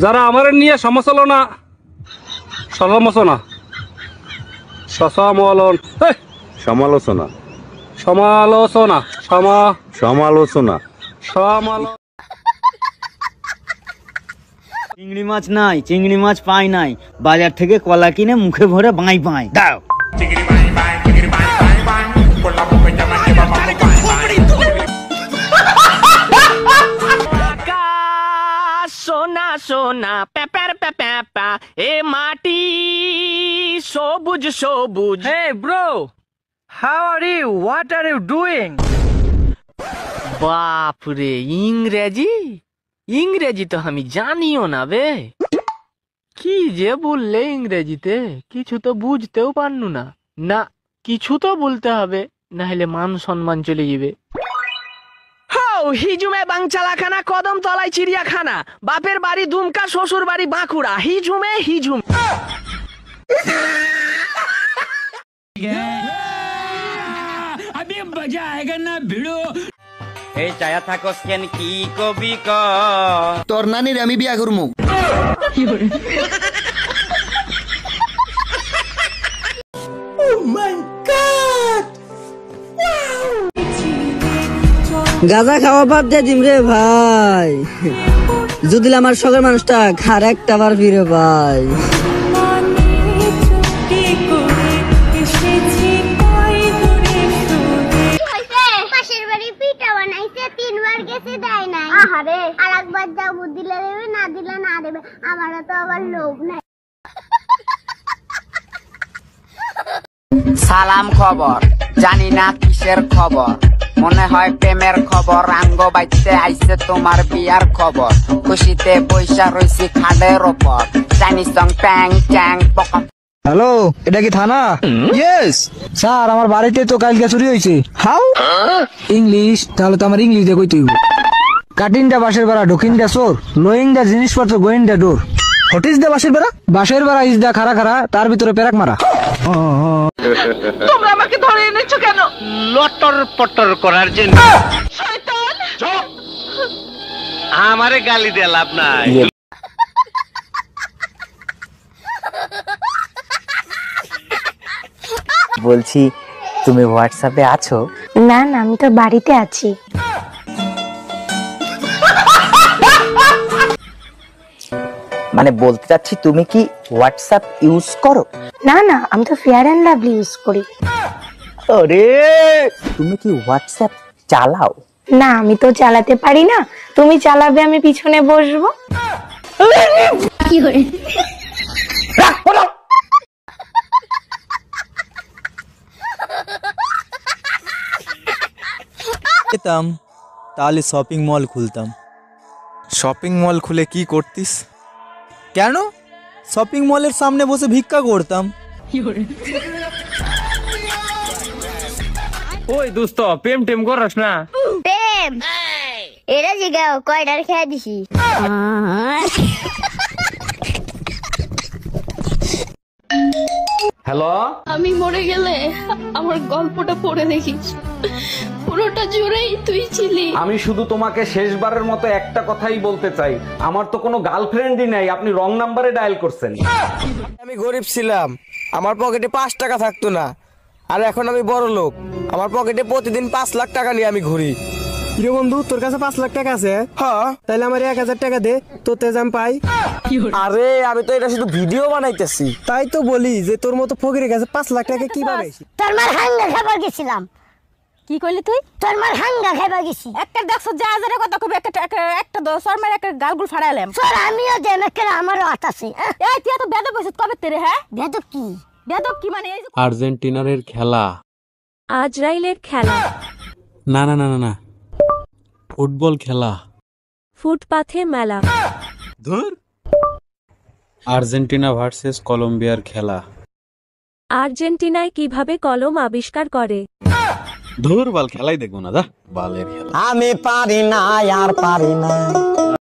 যারা আমার নিয়ে সমালোচনা সমালোচনা সমালোচনা সমালোচনা সমালোচনা সমালোচনা সমালোচনা চিংড়ি মাছ নাই, চিংড়ি মাছ পাই নাই, বাজার থেকে কলা কিনে মুখে ভরে বাঁই বাঁই দাও। সোনা সোনা পেপার পেপা এ মাটি সবুজ সবুজ। Hey bro, how are you? What are you doing? বাপরে, ইংরেজি ইংরেজি তো আমি জানিও না বে। কি যে বললে ইংরেজিতে, কিছু তো বুঝতেও পারনু না। না, কিছু তো বলতে হবে, না হলে মান সম্মান চলে যাবে। হিজুমে বাংচালাখানা, কদম তলায় চিড়িয়াখানা, বাপের বাড়ি দুমকা, শ্বশুর বাড়ি বাঁকুড়া, হিজুমে হিজুম। এই চায়া থাকস কেন, কি কবি ক? তোর নানির আমি বিয়া করবো। গাঁজা খাওয়া বাদ দিয়ে দিম রে ভাই, যদি আমার শখের মানুষটা খার একটা বার ফিরে পাই। পাশের বাড়ি পিঠা বানাইছে, 3 বার গেছে দেয় নাই। আহারে, আরেকবার যাবো, দিলে দেবে, না দিলে না দেবে। আমারও তো আবার লোভ নাই। সালাম খবর, জানি না কিসের খবর, মনে হয় প্রেমের খবর। আঙ্গ বাইতে আইছে তোমার বিয়ার খবর, খুশিতে বৈশা রইছি খাটের ওপর, চাইনিজ সং ট্যাং ট্যাং পকা। হ্যালো, এটা কি থানা? ইয়েস স্যার, আমার বাড়িতে তো কালকে চুরি হয়েছে। হাউ? ইংলিশ? তাহলে তো আমার ইংলিশ দিয়ে কইতে হইব। কাটিং দা বাঁশের বেড়া, ঢুকিং দা চোর, নোয়িং দা জিনিসপত্র, going the door. What is the বাঁশের বেড়া? বাঁশের বেড়া ইজ দা খাড়া খাড়া, তার ভিতরে পেরাক মারা। তোমরা আমাকে ধরে এনেছো কেন? লটর পটর করার জন্য। শয়তান! আমারে গালি দিয়ে লাভ নাই। বলছি, তুমি হোয়াটসঅ্যাপে আছো? না না, আমি তো বাড়িতে আছি। মানে বলতে চাচ্ছি, তুমি কি হোয়াটসঅ্যাপ ইউজ করো? না না, আমি তো ফেয়ার অ্যান্ড লাভলি ইউজ করি। আরে, তুমি কি হোয়াটসঅ্যাপ চালাও? না, আমি তো চালাতে পারি না। তুমি চালাবে, আমি পিছনে বসবো। কি করে? পেতাম তাহলে শপিং মল খুলতাম। শপিং মল খুলে কি করতিস? কেন, শপিং মলের সামনে বসে ভিক্ষা করতাম। ওই দোস্ত, প্রেম টেম করস না? প্রেম এরা জিগাও, কয়টার খেয়ে দিছি। হ্যালো, আমি মরে গেলে আমার গল্পটা পড়ে দেখিস, পুরোটা জুড়েই তুই ছিলি। আমি শুধু তোমাকে শেষবারের মতো একটা কথাই বলতে চাই, আমার তো কোনো গার্লফ্রেন্ডই নাই, আপনি রং নাম্বারে ডায়াল করছেন। আমি গরিব ছিলাম, আমার পকেটে 5 টাকা থাকতো না, আর এখন আমি বড় লোক, আমার পকেটে প্রতিদিন 5 লাখ টাকা নিয়ে আমি ঘুরি। রে বন্ধু, তোর কাছে 5 লাখ টাকা আছে? হ্যাঁ, তাহলে আমার 1000 টাকা দে, তোর তেজাম পাই। আরে, আমি তো এটা শুধু ভিডিও বানাইতেছি, তাই তো বলি যে তোর মতো ফকিরের কাছে 5 লাখ টাকা কি পাবে? তোর মার হাঙ্গা খাবার গেছিলাম। কি কইলি তুই? তোর মার হাঙ্গা খাবার গেছি। একটা দেখছো যে আজারে কথা কবে, একটা দশর মার একটা গালগুল ফাড়াইলাম। তোর আমিও দেন, একটা আমারও হাত আছে। এই তুই তো বেদব হইছিস কবে তেরে? হ্যাঁ, বেদব কি? বেদব কি মানে? এই আর্জেন্টিনার খেলা, আজরাইলের খেলা, না না না না না, ফুটবল খেলা, ফুটপাথে মেলা। ধুর, আর্জেন্টিনা ভার্সেস কলম্বিয়ার খেলা। আর্জেন্টিনায় কিভাবে কলম আবিষ্কার করে? ধুর বাল, খেলাই দেখবো না, দা বালের খেলা। আমি পারি না, আর পারি না।